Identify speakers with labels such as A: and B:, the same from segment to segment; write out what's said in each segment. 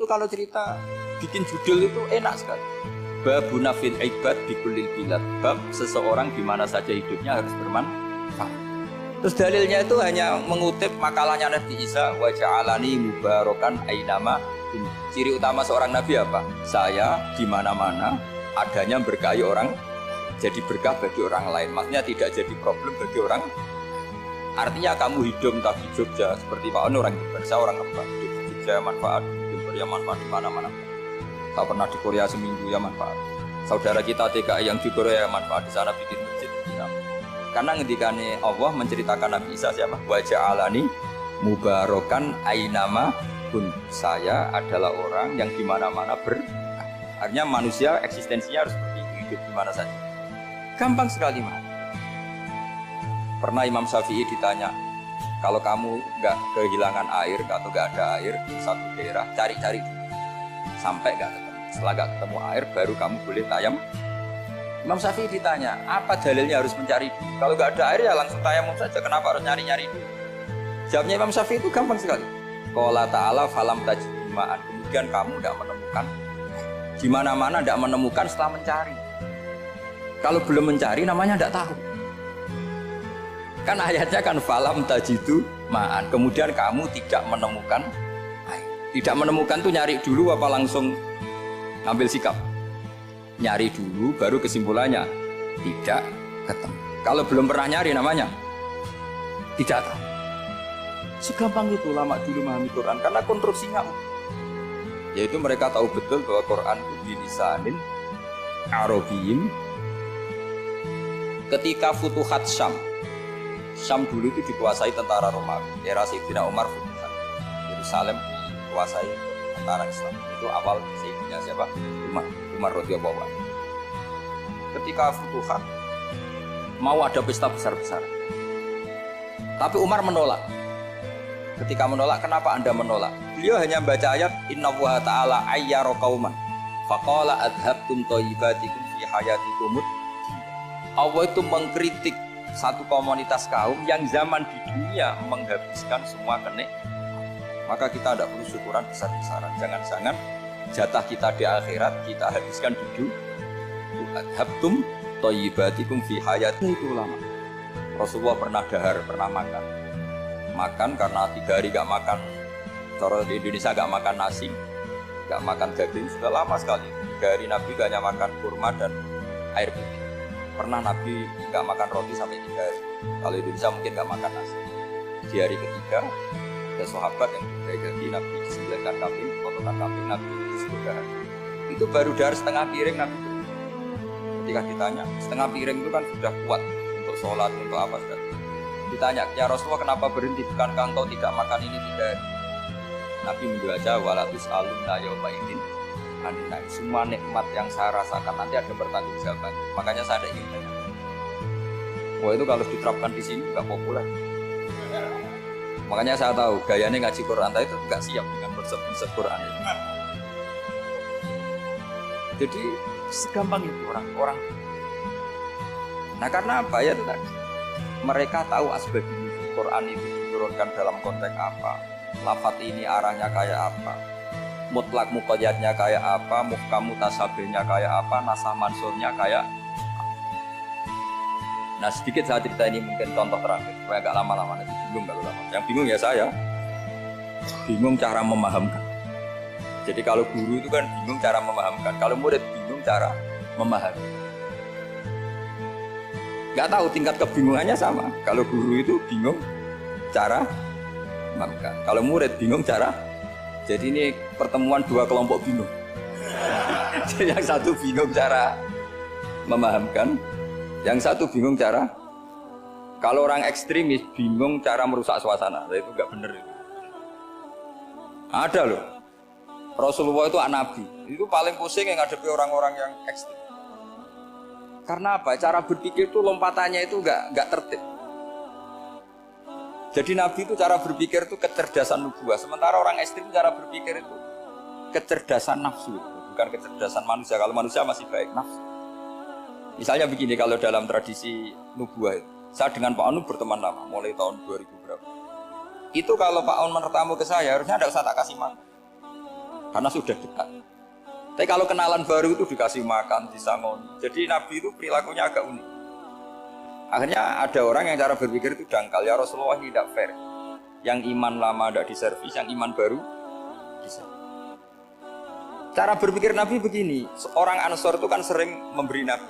A: Itu kalau cerita bikin judul itu enak sekali. Babuna fil ibad bikulil bilad. Bab seseorang di mana saja hidupnya harus bermanfaat. Terus dalilnya itu hanya mengutip makalahnya Nabi Isa, wa ja'alani mubarakan ainama. Ciri utama seorang nabi apa? Saya di mana-mana adanya berkahi orang, jadi berkah bagi orang lain. Maksudnya tidak jadi problem bagi orang. Artinya kamu hidup entah di Jogja seperti Pak Ono orang Jember, saya orang Kembar. Di Jogja manfaat, di Jember ya manfaat di mana-mana. Saya pernah di Korea seminggu ya manfaat. Saudara kita TKI yang di Korea manfaat di sana bikin masjid. Ya. Karena ngendikane Allah menceritakan Nabi Isa siapa? Wa ja'alani mubarakan ainama pun. Saya adalah orang yang di mana-mana artinya manusia eksistensinya harus seperti itu, hidup di mana saja. Gampang sekali, Mas. Pernah Imam Syafi'i ditanya, kalau kamu nggak kehilangan air atau nggak ada air di satu daerah, cari-cari sampai nggak ketemu. Setelah nggak ketemu air, baru kamu boleh tayam. Imam Syafi'i ditanya, apa dalilnya harus mencari dulu? Kalau nggak ada air ya langsung tayamum saja. Kenapa harus nyari-nyari dulu? Jawabnya Imam Syafi'i itu gampang sekali. Qala ta'ala falam tajma'an. Kemudian kamu tidak menemukan, di mana-mana tidak menemukan setelah mencari. Kalau belum mencari namanya tidak tahu. Kan ayatnya kan falam tajidu ma'an. Kemudian kamu tidak menemukan air. Tidak menemukan tuh nyari dulu apa langsung ambil sikap? Nyari dulu baru kesimpulannya tidak ketemu. Kalau belum pernah nyari namanya tidak tahu. Segampang itu ulama dulu memahami Quran karena konstruksinya yaitu mereka tahu betul bahwa Quran itu bilisanin Arabiyyin. Ketika Futuhat Syam dulu itu dikuasai tentara Romawi. Era Sayyidina Umar Futuhat Yerusalem dikuasai tentara Islam. Itu awal Sayyidina siapa? Umar radhiyallahu anhu. Ketika Futuhat mau ada pesta besar-besaran. Tapi Umar menolak. Ketika menolak, kenapa Anda menolak? Beliau hanya membaca ayat Innallaha ta'ala ayyara qauman faqala adhabtum thayyibatikum fi hayatikum. Allah itu mengkritik satu komunitas kaum yang zaman di dunia menghabiskan semua kenikmatan. Maka kita tidak perlu syukuran besar-besaran. Jangan-jangan jatah kita di akhirat kita habiskan di dunia. Adhabtum thayyibatikum fi hayatikum. Itu ulama. Rasulullah pernah dahar, pernah makan karena 3 hari gak makan. Kalau di Indonesia gak makan nasi, gak makan daging sudah lama sekali. 3 hari Nabi hanya makan kurma dan air putih. Pernah Nabi gak makan roti sampai 3 hari. Kalau Indonesia mungkin gak makan nasi. Di hari ketiga ada sahabat yang berganti Nabi disembelihkan kambing, potongan kambing Nabi disebut dahar. Itu baru dahar setengah piring Nabi. Ketika ditanya, setengah piring itu kan sudah kuat untuk sholat, untuk apa sudah. Ditanya, ya Rasulullah kenapa berhenti? Bukankah engkau tidak makan ini 3 hari? Nabi membaca walatus alumna yaumaidin aninai. Semua nikmat yang saya rasakan nanti ada pertanggungjawaban. Makanya saya ada ingin tanya. Wah itu kalau diterapkan di sini nggak populer. Makanya saya tahu gayanya ngaji Quran itu nggak siap dengan konsep Quran. Jadi segampang itu orang-orang. Nah karena apa ya tadi? Mereka tahu asbab Quran itu diturunkan dalam konteks apa, lafaz ini arahnya kayak apa, mutlak muqayyadnya kayak apa, muhkam mutasabihnya kayak apa, nasah mansurnya kayak apa. Nah sedikit saya cerita ini mungkin contoh terakhir supaya agak lama-lama nanti bingung kalau lama. Yang bingung ya saya, bingung cara memahamkan. Jadi kalau guru itu kan bingung cara memahamkan, kalau murid bingung cara memahami. Gak tahu tingkat kebingungannya sama. Kalau guru itu bingung cara memahamkan. Kalau murid bingung cara. Jadi ini pertemuan 2 kelompok bingung. Jadi yang satu bingung cara memahamkan, yang satu bingung cara. Kalau orang ekstremis bingung cara merusak suasana. Itu gak benar itu. Ada loh. Rasulullah itu nabi. Itu paling pusing yang ngadepi orang-orang yang ekstrim. Karena apa? Cara berpikir itu lompatannya itu nggak tertib. Jadi Nabi itu cara berpikir itu kecerdasan nubuah. Sementara orang ekstrim cara berpikir itu kecerdasan nafsu, bukan kecerdasan manusia. Kalau manusia masih baik nafsu. Misalnya begini, kalau dalam tradisi nubuah itu, saya dengan Pak Anu berteman lama, mulai tahun 2000 berapa. Itu kalau Pak Anu bertamu ke saya, harusnya tidak usah tak kasih makan. karena sudah dekat. Tapi kalau kenalan baru itu dikasih makan, disangoni. Jadi Nabi itu perilakunya agak unik. Akhirnya ada orang yang cara berpikir itu dangkal. Ya Rasulullah ini tidak fair. Yang iman lama tidak diservis, yang iman baru diservis. Cara berpikir Nabi begini. Orang Ansor itu kan sering memberi Nabi.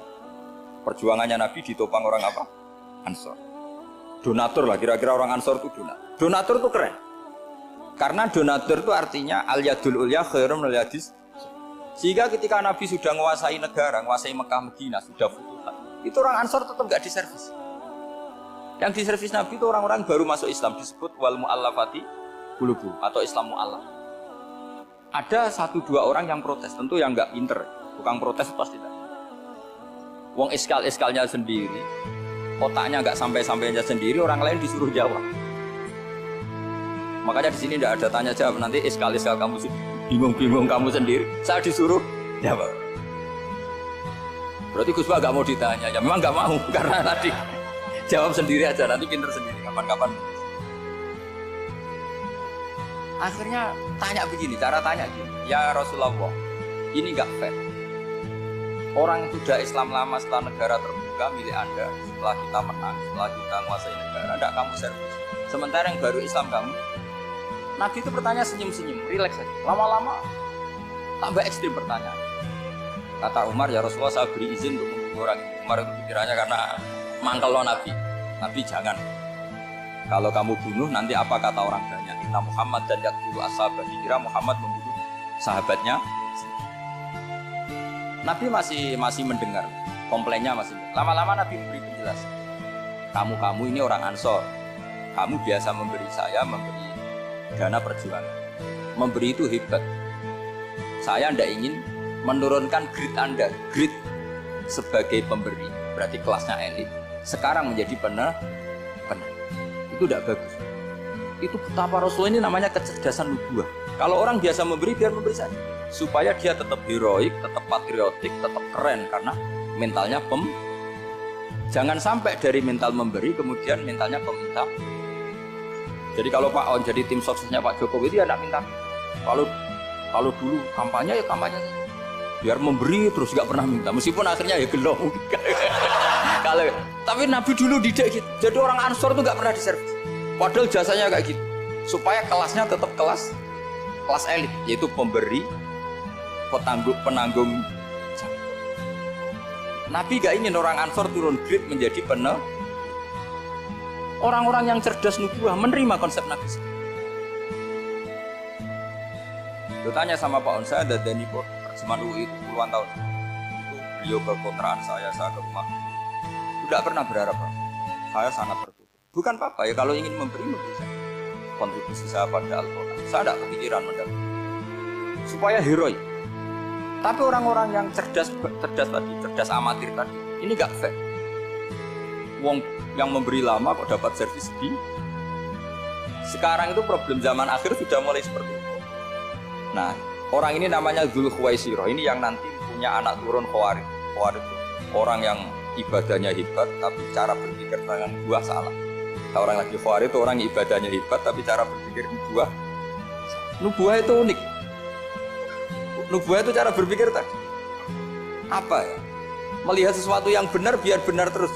A: Perjuangannya Nabi ditopang orang apa? Ansor. Donatur lah, kira-kira orang Ansor itu donatur. Donatur itu keren. Karena donatur itu artinya al-yadul ulya khairum minal yadis. Sehingga ketika Nabi sudah menguasai negara, menguasai Mekah Madinah, sudah futuhat, itu orang Ansor tetap gak diservis. Yang diservis Nabi itu orang-orang baru masuk Islam, disebut wal mu'allafati qulubuh atau Islam mu'allaf. Ada 1-2 orang yang protes, tentu yang gak pinter, tukang protes pasti tidak. Wong iskal-iskalnya sendiri, otaknya gak sampai-sampainya sendiri, orang lain disuruh jawab. Makanya di sini tidak ada tanya jawab, nanti iskal-iskal kamu bingung-bingung kamu sendiri, saya disuruh jawab. Berarti Gus Pak gak mau ditanya, ya memang gak mau karena tadi jawab sendiri aja, nanti pinter sendiri kapan-kapan. Akhirnya tanya begini, cara tanya gini, ya Rasulullah, ini gak fair. Orang sudah Islam lama setelah negara terbuka milik Anda, setelah kita menang, setelah kita menguasai negara, tidak kamu servis. Sementara yang baru Islam kamu. Nabi itu bertanya senyum-senyum, rileks saja. Lama-lama tambah ekstrim pertanyaan. Kata Umar, ya Rasulullah saya beri izin untuk membunuh orang ini. Umar itu pikirannya karena mangkel lo Nabi. Nabi jangan. Kalau kamu bunuh nanti apa kata orang banyak? Inna Muhammad dan yaqtulu ashabat. Dikira Muhammad membunuh sahabatnya. Nabi masih mendengar, komplainnya masih. Lama-lama Nabi memberi penjelasan. Kamu ini orang Ansor. Kamu biasa memberi saya, memberi dana perjuangan. Memberi itu hebat. Saya tidak ingin menurunkan grade Anda, grade sebagai pemberi, berarti kelasnya elit. Sekarang menjadi pener. Itu tidak bagus. Itu betapa Rasul ini namanya kecerdasan nubuah. Kalau orang biasa memberi, biar memberi saja. Supaya dia tetap heroik, tetap patriotik, tetap keren. Karena mentalnya Jangan sampai dari mental memberi, kemudian mentalnya peminta. Jadi kalau Pak On jadi tim suksesnya Pak Jokowi itu ya tidak minta. Kalau dulu kampanye ya kampanye. Biar memberi terus nggak pernah minta. Meskipun akhirnya ya gelo. Tapi Nabi dulu tidak gitu. Jadi orang Ansor itu nggak pernah diservis. Padahal jasanya kayak gitu. Supaya kelasnya tetap kelas elit, yaitu pemberi, penanggung. Nabi gak ingin orang Ansor turun grade menjadi penuh. Orang-orang yang cerdas nubuah menerima konsep Nabi. Lu tanya sama Pak On, saya ada Dani Perseman UI itu puluhan tahun. Itu beliau ke kontrakan saya ke rumah. Tidak pernah berharap. Saya sangat tertutup. Bukan apa-apa ya, kalau ingin memberi saya. Kontribusi saya pada Al-Quran. Saya tidak kepikiran mendapat. Supaya heroik. Tapi orang-orang yang cerdas amatir tadi, ini gak fair. Wong yang memberi lama kok dapat servis di. Sekarang itu problem zaman akhir sudah mulai seperti itu. Nah, orang ini namanya Dzul Khuwaisirah. Ini yang nanti punya anak turun Khawarij. Khawarij itu orang yang ibadahnya hebat, tapi cara berpikir dengan buah salah. Nah, orang lagi Khawarij itu orang ibadahnya hebat, tapi cara berpikir buah. Nubuah itu unik. Nubuah itu cara berpikir tadi. Apa ya? Melihat sesuatu yang benar biar benar terus.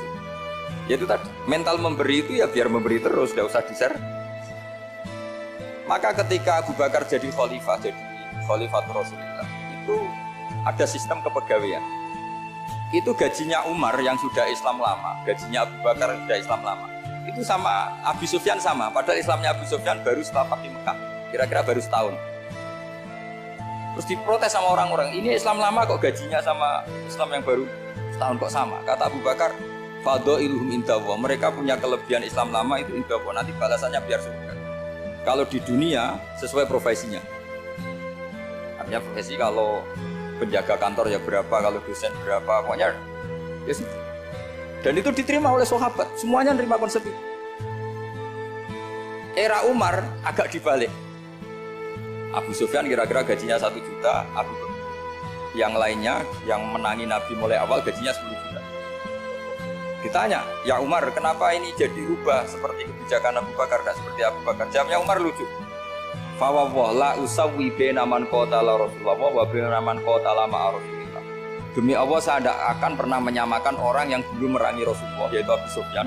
A: Yaitu tadi, mental memberi itu ya biar memberi terus, tidak usah di-share. Maka ketika Abu Bakar jadi Khalifatul Rasulullah, itu ada sistem kepegawaian. Itu gajinya Umar yang sudah Islam lama, gajinya Abu Bakar yang sudah Islam lama. Itu sama Abu Sufyan sama, padahal Islamnya Abu Sufyan baru setelah Fathu Mekah, kira-kira baru setahun. Terus diprotes sama orang-orang, ini Islam lama kok gajinya sama Islam yang baru setahun kok sama. Kata Abu Bakar, fadailuhum indallah, mereka punya kelebihan Islam lama itu indallah, nanti balasannya biar surga. Kalau di dunia sesuai profesinya. Artinya profesi kalau penjaga kantor ya berapa, kalau dosen berapa, pokoknya ya sih. Dan itu diterima oleh sahabat, semuanya menerima konsep itu. Era Umar agak dibalik. Abu Sufyan kira-kira gajinya 1 juta, yang lainnya yang menangi Nabi mulai awal gajinya 10 juta. Ditanya, ya Umar, kenapa ini jadi rubah seperti kebijakan Abu Bakar, dan seperti Abu Bakar? Jawabnya Umar lucu. Fa la usawwi baina man qatala Rasulullah wa baina man qatala ma'a Rasulillah. Demi Allah saya tidak akan pernah menyamakan orang yang dulu merangi Rasulullah yaitu Abu Sufyan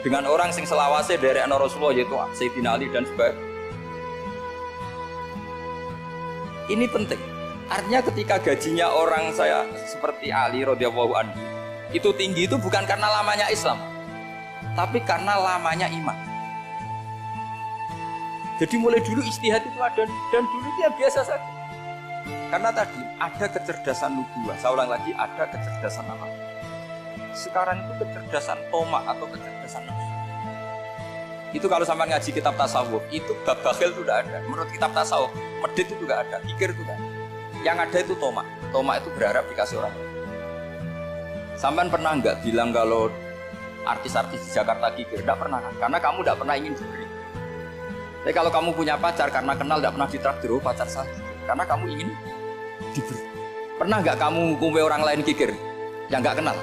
A: dengan orang sing selawase dari anak Rasulullah yaitu Sayyidina Ali dan sebagainya. Ini penting. Artinya ketika gajinya orang saya seperti Ali radhiyallahu anhu itu tinggi itu bukan karena lamanya Islam, tapi karena lamanya iman. Jadi mulai dulu ijtihad itu ada dan dulu dia biasa saja. Karena tadi ada kecerdasan nubuwah, saya ulang lagi ada kecerdasan alam. Sekarang itu kecerdasan tomak atau kecerdasan nafsu. Itu kalau sampai ngaji kitab tasawuf, itu bab bakhil itu tidak ada. Menurut kitab tasawuf, medit itu tidak ada, pikir itu tidak ada. Yang ada itu tomak. Tomak itu berharap dikasih orang lain. Sampai pernah nggak bilang kalau artis-artis di Jakarta kikir? Tidak pernah kan? Karena kamu tidak pernah ingin diberi. Tapi kalau kamu punya pacar karena kenal tidak pernah ditraktir, oh pacar saya. Karena kamu ingin diberi. Pernah nggak kamu ngukumi orang lain kikir yang nggak kenal?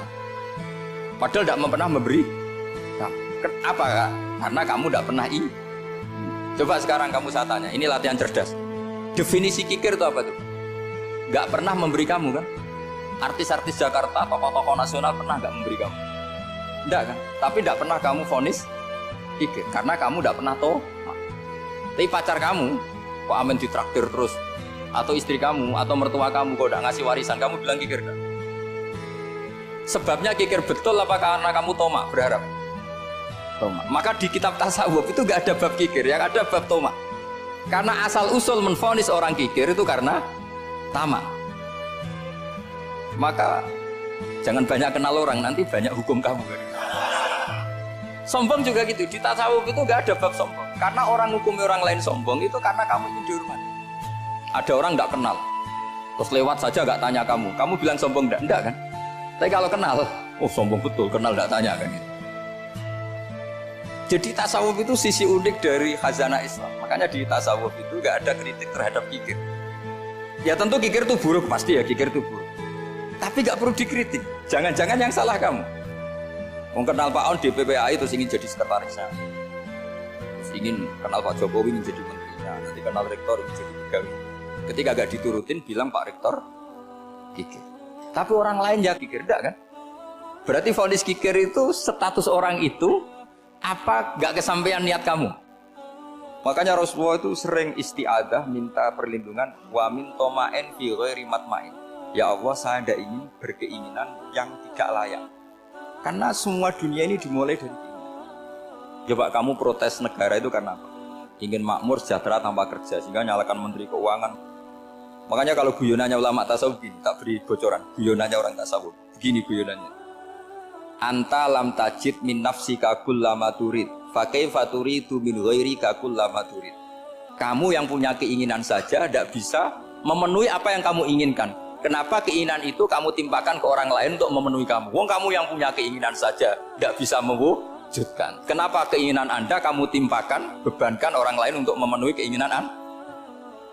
A: Padahal tidak pernah memberi. Nah, apa kak? Karena kamu tidak pernah ingin. Coba sekarang kamu saya tanya, ini latihan cerdas. Definisi kikir itu apa tuh? Nggak pernah memberi kamu kan? Artis-artis Jakarta, tokoh-tokoh nasional pernah nggak memberi kamu? Enggak kan? Tapi tidak pernah kamu vonis kikir karena kamu tidak pernah tahu. Tapi pacar kamu kok amin ditraktir terus, atau istri kamu atau mertua kamu kok udah ngasih warisan, kamu bilang kikir kan? Sebabnya kikir betul apa karena kamu tomak berharap? Tomak. Maka di kitab tasawuf itu nggak ada bab kikir, yang ada bab tomak. Karena asal usul menvonis orang kikir itu karena tamak. Maka jangan banyak kenal orang, nanti banyak hukum kamu. Sombong juga gitu, di tasawuf itu nggak ada bab sombong. Karena orang hukum orang lain sombong itu karena kamu ingin dihormati. Ada orang nggak kenal, terus lewat saja nggak tanya kamu bilang sombong enggak kan? Tapi kalau kenal, oh sombong betul, kenal nggak tanya kan gitu. Jadi tasawuf itu sisi unik dari khazanah Islam. Makanya di tasawuf itu nggak ada kritik terhadap kikir. Ya tentu kikir itu buruk, pasti ya kikir itu buruk. Tapi nggak perlu dikritik. Jangan-jangan yang salah kamu. Mau kenal Pak On DPPAI terus ingin jadi sekretarisnya. Terus ingin kenal Pak Jokowi ingin jadi menterinya. Nanti kenal rektor ingin jadi pegawai. Ketika nggak diturutin bilang Pak Rektor kikir. Tapi orang lain ya kikir, enggak kan? Berarti vonis kikir itu status orang itu apa nggak kesampaian niat kamu? Makanya Rasulullah itu sering isti'adah minta perlindungan wa min toma'en fi ghairi matma'in. Ya Allah, saya tidak ingin berkeinginan yang tidak layak. Karena semua dunia ini dimulai dari keinginan. Coba kamu protes negara itu karena apa? Ingin makmur sejahtera tanpa kerja sehingga nyalakan menteri keuangan. Makanya kalau guyonannya ulama tasawuf gini, tak beri bocoran. Guyonannya orang tasawuf. Begini guyonannya. Anta lam tajid min nafsika kullama turid. Fa kaifa turidu min ghairika kullama turid. Kamu yang punya keinginan saja tidak bisa memenuhi apa yang kamu inginkan. Kenapa keinginan itu kamu timpakan ke orang lain untuk memenuhi kamu? Wong kamu yang punya keinginan saja tidak bisa mewujudkan. Kenapa keinginan Anda kamu timpakan, bebankan orang lain untuk memenuhi keinginan Anda?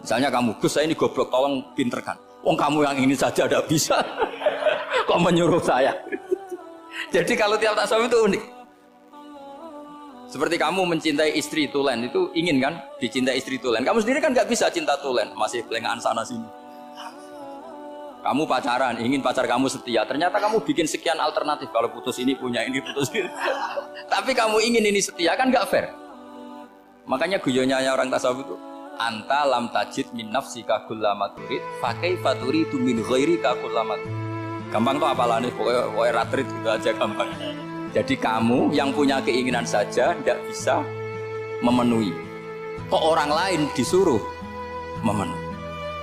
A: Misalnya kamu, Gus saya ini goblok, tolong pinterkan. Wong kamu yang ini saja tidak bisa. Kok menyuruh saya? Jadi kalau tiap tasawuf itu unik. Seperti kamu mencintai istri tulen, itu ingin kan dicintai istri tulen. Kamu sendiri kan nggak bisa cinta tulen, masih pelengahan sana sini. Kamu pacaran, ingin pacar kamu setia. Ternyata kamu bikin sekian alternatif. Kalau putus ini punya ini, putus ini. Tapi kamu ingin ini setia, kan nggak fair. Makanya guyonnya orang tasawuf itu, anta lam tajid min nafsika kullama turid, fa kaifa turidu min ghairika kullama turid. Gampang tuh apalane, pokoknya ratrit gitu aja gampang. Jadi kamu yang punya keinginan saja tidak bisa memenuhi. Kok orang lain disuruh memenuhi?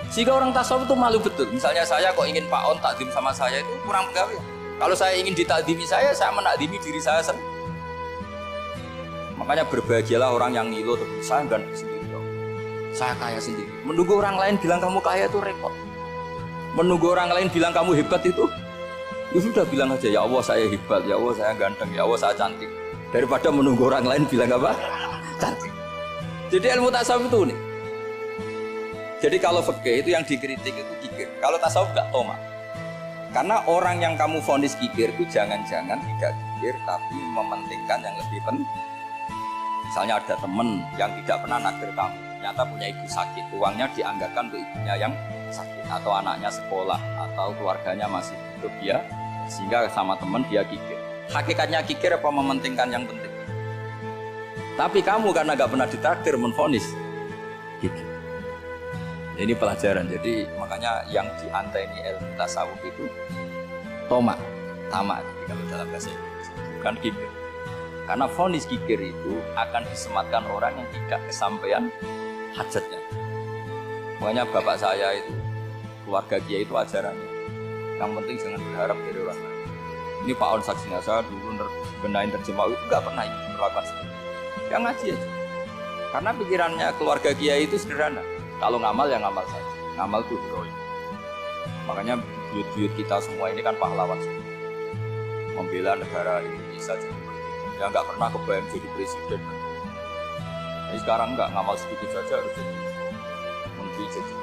A: Sehingga orang tasawuf itu malu betul. Misalnya saya kok ingin Pak On takdim sama saya itu kurang pegawai. Kalau saya ingin ditakdimi saya menakdimi diri saya sendiri. Makanya berbahagialah orang yang ngilu terus saya ganteng sendiri. Saya kaya sendiri. Menunggu orang lain bilang kamu kaya itu repot. Menunggu orang lain bilang kamu hebat itu, ya sudah bilang aja ya Allah saya hebat, ya Allah saya ganteng, ya Allah saya cantik. Daripada menunggu orang lain bilang apa? Cantik. Jadi ilmu tasawuf itu nih. Jadi kalau fikih itu yang dikritik itu kikir. Kalau tasawuf gak tomak. Karena orang yang kamu vonis kikir itu jangan-jangan tidak kikir tapi mementingkan yang lebih penting. Misalnya ada teman yang tidak pernah naktir kamu. ternyata punya ibu sakit, uangnya dianggarkan untuk ibunya yang sakit, atau anaknya sekolah, atau keluarganya masih hidup dia, sehingga sama teman dia kikir. Hakikatnya kikir apa mementingkan yang penting? Tapi kamu karena gak pernah ditraktir menvonis kikir. Ini pelajaran. Jadi makanya yang dianteni ilmu tasawuf itu tamak, kalau dalam bahasa Inggris, bukan kikir. Karena vonis kikir itu akan disematkan orang yang tidak kesampaian hajatnya. Makanya bapak saya itu, keluarga dia itu ajarannya, yang penting jangan berharap dari orang lain. Ini Pak On saksinya, saya dulu benahin terjemah itu gak pernah melakukan seperti itu. Yang ngaji aja. Karena pikirannya keluarga Kiai itu sederhana. Kalau ngamal ya ngamal saja. Ngamal itu heroik. Makanya buyut-buyut kita semua ini kan pahlawan semua. Membela negara Indonesia ya nggak pernah kebayang jadi presiden. Jadi sekarang nggak ngamal sedikit saja harus jadi menteri jadi.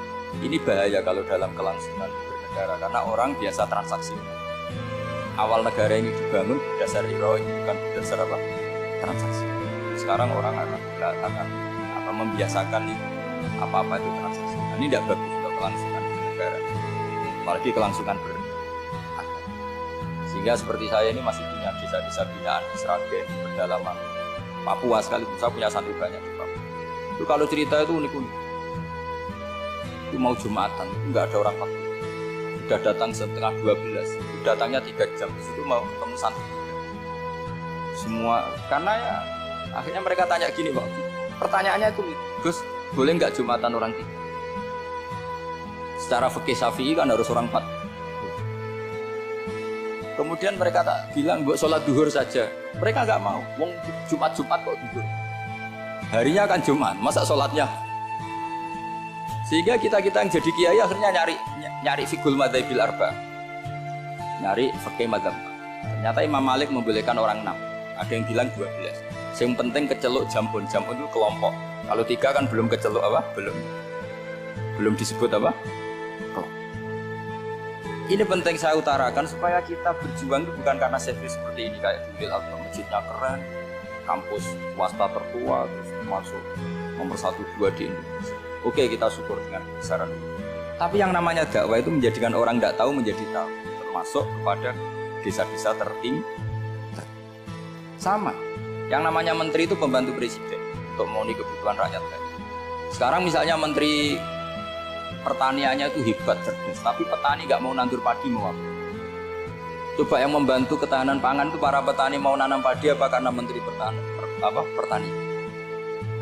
A: Ini bahaya kalau dalam kelangsungan bernegara karena orang biasa transaksi. Awal negara ini dibangun berdasar heroik bukan berdasar apa transaksi. Sekarang orang akan membiasakan itu apa-apa itu transaksi. Ini tidak bagus untuk kelangsungan bernegara. Apalagi kelangsungan bernegara. Sehingga seperti saya ini masih punya desa-desa binaan di Sragen, di pedalaman Papua sekalipun saya punya santri banyak di Papua. Itu kalau cerita itu unik-unik. Itu mau Jumatan, itu nggak ada orang Papua. Sudah datang setengah 12, datangnya 3 jam, itu mau ketemu santri. Semua, karena ya akhirnya mereka tanya gini Pak, pertanyaannya itu, Gus, boleh nggak Jumatan orang 3? Secara fikih Syafi'i kan harus orang 4. Kemudian mereka tak bilang buat sholat duhur saja. Mereka nggak mau. Wong Jumat-Jumat kok duhur. Harinya kan Jumat, masa sholatnya? Sehingga kita yang jadi kiai akhirnya nyari fikul madzhabil arba, nyari fikih madzhab. Ternyata Imam Malik membolehkan orang 6. Ada yang bilang 12. Yang penting keceluk jambon itu kelompok. Kalau 3 kan belum keceluk apa? Belum disebut apa? Ini penting saya utarakan supaya kita berjuang itu bukan karena servis seperti ini kayak Dulil atau masjidnya keren, kampus swasta tertua, terus masuk nomor 1, 2 di Indonesia. Oke, kita syukur dengan kebesaran itu. Tapi yang namanya dakwah itu menjadikan orang tidak tahu menjadi tahu, termasuk kepada desa-desa tertinggi. Sama, yang namanya menteri itu pembantu presiden untuk memenuhi kebutuhan rakyat. Sekarang misalnya menteri pertaniannya itu hebat, cerdas, tapi petani nggak mau nandur padi mau apa? Coba yang membantu ketahanan pangan itu para petani mau nanam padi apa karena menteri pertanian?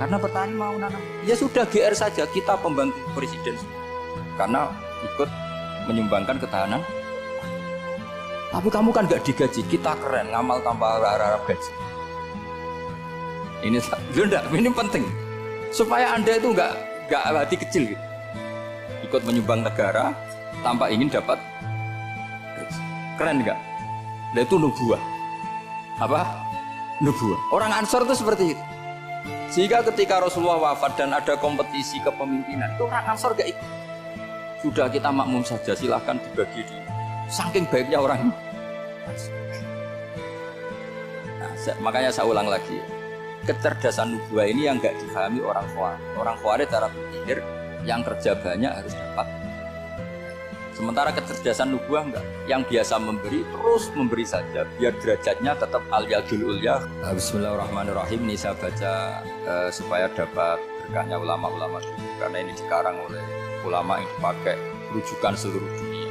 A: Karena petani mau nanam. Ya sudah GR saja, kita pembantu presiden karena ikut menyumbangkan ketahanan. Tapi kamu kan nggak digaji, kita keren ngamal tanpa harap gaji. Ini penting supaya Anda itu nggak hati kecil gitu. Ikut menyumbang negara tanpa ingin dapat, keren nggak? Nah itu nubuah. Apa? Nubuah. Orang Ansor itu seperti itu. Sehingga ketika Rasulullah wafat dan ada kompetisi kepemimpinan, itu orang Ansor gak ikut. Sudah kita makmum saja, silahkan dibagi di. Saking baiknya orang. Nah, makanya saya ulang lagi, kecerdasan nubuah ini yang nggak difahami orang Khawarij. Orang Khawarij cara berpikir yang kerja banyak harus dapat. Sementara kecerdasan nubuah enggak. Yang biasa memberi terus memberi saja biar derajatnya tetap al-yadul ulya. Bismillahirrahmanirrahim. Ini saya baca supaya dapat berkahnya ulama-ulama dulu, karena ini dikarang oleh ulama yang dipakai rujukan seluruh dunia.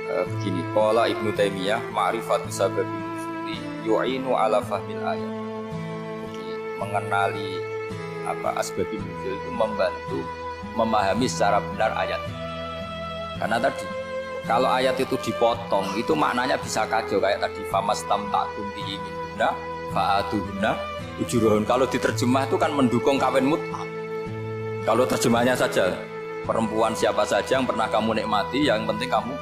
A: Begini, qala Ibnu Taimiyah ma'rifatu sababil nuzuli yu'inu ala fahmil ayat. Jadi mengenali asbabun nuzul itu membantu memahami secara benar ayat. Karena tadi kalau ayat itu dipotong itu maknanya bisa kacau kayak tadi famastam ta'tum bihi minna fa'atuhunna ujurahun. Kalau diterjemah itu kan mendukung kawin mut'ah. Kalau terjemahnya saja perempuan siapa saja yang pernah kamu nikmati yang penting kamu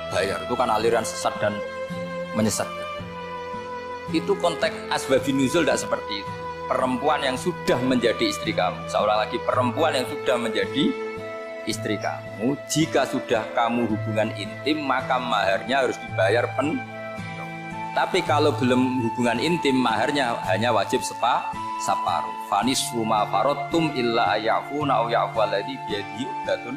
A: bayar, itu kan aliran sesat dan menyesatkan. Itu konteks asbabun nuzul tidak seperti itu. Perempuan yang sudah menjadi istri kamu, seorang lagi perempuan yang sudah menjadi istri kamu, jika sudah kamu hubungan intim maka maharnya harus dibayar penuh. Tapi kalau belum hubungan intim maharnya hanya wajib separuh. saparu. Fanis rumah farotum illa ayafuna au ya'fu alladhi biyadihi uqdatun.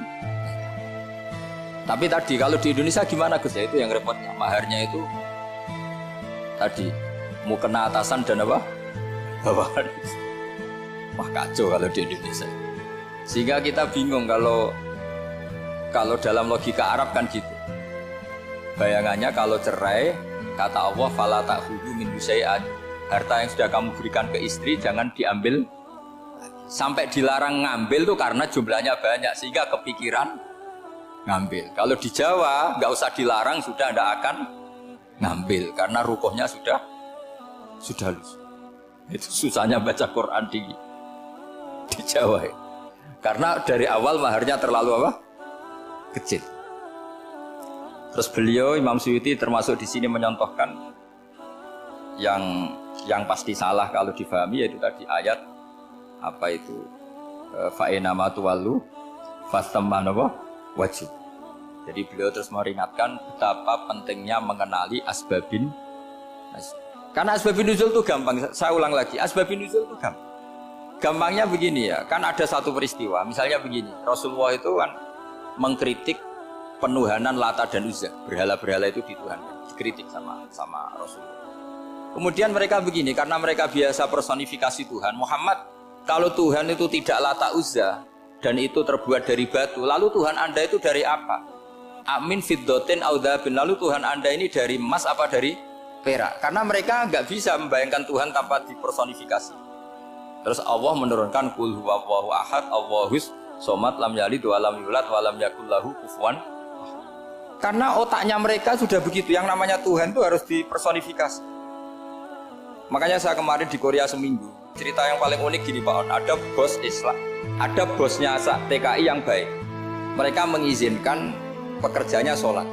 A: Tapi tadi kalau di Indonesia gimana Gus ya, itu yang repotnya. Maharnya itu tadi mau kena atasan dan apa? Bawahan. Wah kacau kalau di Indonesia. Sehingga kita bingung kalau dalam logika Arab kan gitu. Bayangannya kalau cerai, kata Allah fala ta'khudhu min syai'an. Harta yang sudah kamu berikan ke istri jangan diambil. Sampai dilarang ngambil tuh karena jumlahnya banyak sehingga kepikiran ngambil. Kalau di Jawa nggak usah dilarang, sudah tidak akan ngambil karena rukuhnya sudah lusuh. Itu susahnya baca Quran di Jawa ya. Karena dari awal maharnya terlalu apa? Kecil. Terus beliau Imam Suyuti termasuk di sini menyontohkan yang pasti salah kalau difahami, yaitu tadi ayat apa itu fa'ina ma tuwallu fastamma wajib. Jadi beliau terus meringatkan betapa pentingnya mengenali asbabin. Karena asbabun nuzul itu gampang. Saya ulang lagi, asbabun nuzul itu gampang. Gampangnya begini ya, kan ada satu peristiwa. Misalnya begini, Rasulullah itu kan mengkritik penuhanan Lata dan Uzza. Berhala-berhala itu dituhankan, dikritik sama Rasulullah. Kemudian mereka begini, karena mereka biasa personifikasi Tuhan. Muhammad, kalau Tuhan itu tidak Lata Uzza dan itu terbuat dari batu, lalu Tuhan Anda itu dari apa? Amin fiddotin audabin, lalu Tuhan Anda ini dari emas apa dari perak? Karena mereka nggak bisa membayangkan Tuhan tanpa dipersonifikasi. Terus Allah menurunkan qul huwallahu ahad Allahus somad lam yalid wa lam yulad wa lam yakul lahu kufuwan. Karena otaknya mereka sudah begitu, yang namanya Tuhan itu harus dipersonifikasi. Makanya saya kemarin di Korea seminggu, cerita yang paling unik gini Pak On, ada bos Islam, ada bosnya TKI yang baik. Mereka mengizinkan pekerjanya sholat.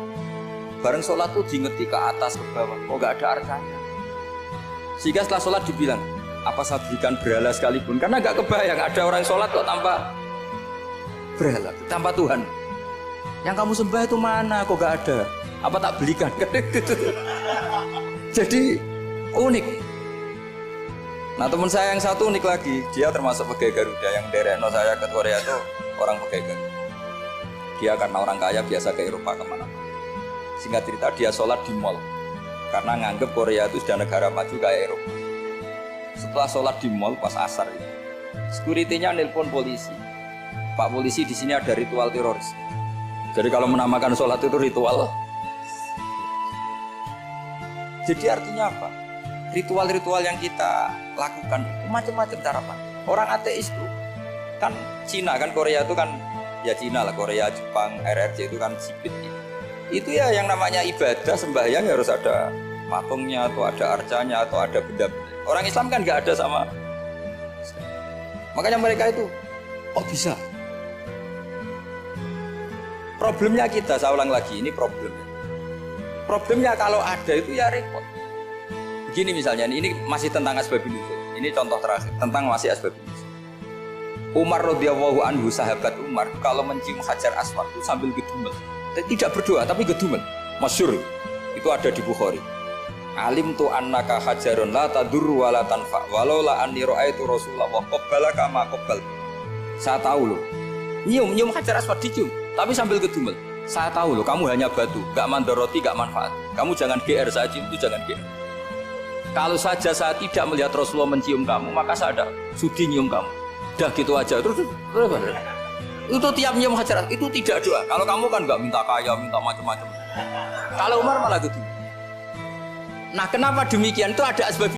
A: Bareng sholat tuh diingeti ke atas ke bawah, kok gak ada arcanya. Sehingga setelah sholat dibilang, apa saya berikan berhala sekalipun, karena gak kebayang ada orang sholat kok tanpa berhala, tanpa Tuhan. Yang kamu sembah itu mana, kok gak ada, apa tak belikan. Jadi unik. Nah teman saya yang satu unik lagi, dia termasuk pegawai Garuda, yang derekno saya ke Korea itu orang pegawai Garuda. Dia karena orang kaya biasa ke Eropa kemana-mana. Singkat cerita dia sholat di mall karena nganggep Korea itu sudah negara maju kayak Eropa. Setelah sholat di mall pas asar itu, security-nya nelpon polisi. Pak polisi, di sini ada ritual teroris. Jadi kalau menamakan sholat itu ritual. Jadi artinya apa? Ritual-ritual yang kita lakukan macam-macam cara Pak. Orang ateis itu kan Cina, kan Korea itu kan ya Cina lah, Korea, Jepang, RRC itu kan sipit gitu. Itu ya yang namanya ibadah sembahyang harus ada patungnya atau ada arcanya atau ada benda-benda. Orang Islam kan nggak ada sama. Makanya mereka itu kok bisa? Problemnya kita, saya ulang lagi, ini problemnya. Problemnya kalau ada itu ya repot. Begini misalnya, ini masih tentang asbabun nuzul. Ini contoh terakhir tentang masih asbabun nuzul. Umar radhiyallahu anhu, sahabat Umar, kalau mencium Hajar Aswad itu sambil gedumel. Tidak berdoa tapi gedumel. Masyhur. Itu ada di Bukhari. Alim tu annaka hajarun la tadur wa la tanfa walau la anni ra'aitu Rasulullah wa qabbalaka ma qabbal. Saya tahu loh. Nyium Hajar Aswad dicium tapi sambil gedumel. Saya tahu loh, kamu hanya batu, gak mandoroti, gak manfaat. Kamu jangan GR, saya cium itu jangan GR. Kalau saja saya tidak melihat Rasulullah mencium kamu, maka saya ada sudi nyium kamu. Dah gitu aja. Terus itu tiap nyium Hajar Aswad itu tidak doa. Kalau kamu kan nggak minta kaya, minta macam-macam. Kalau Umar malah gitu. Nah, kenapa demikian? Itu ada asbab.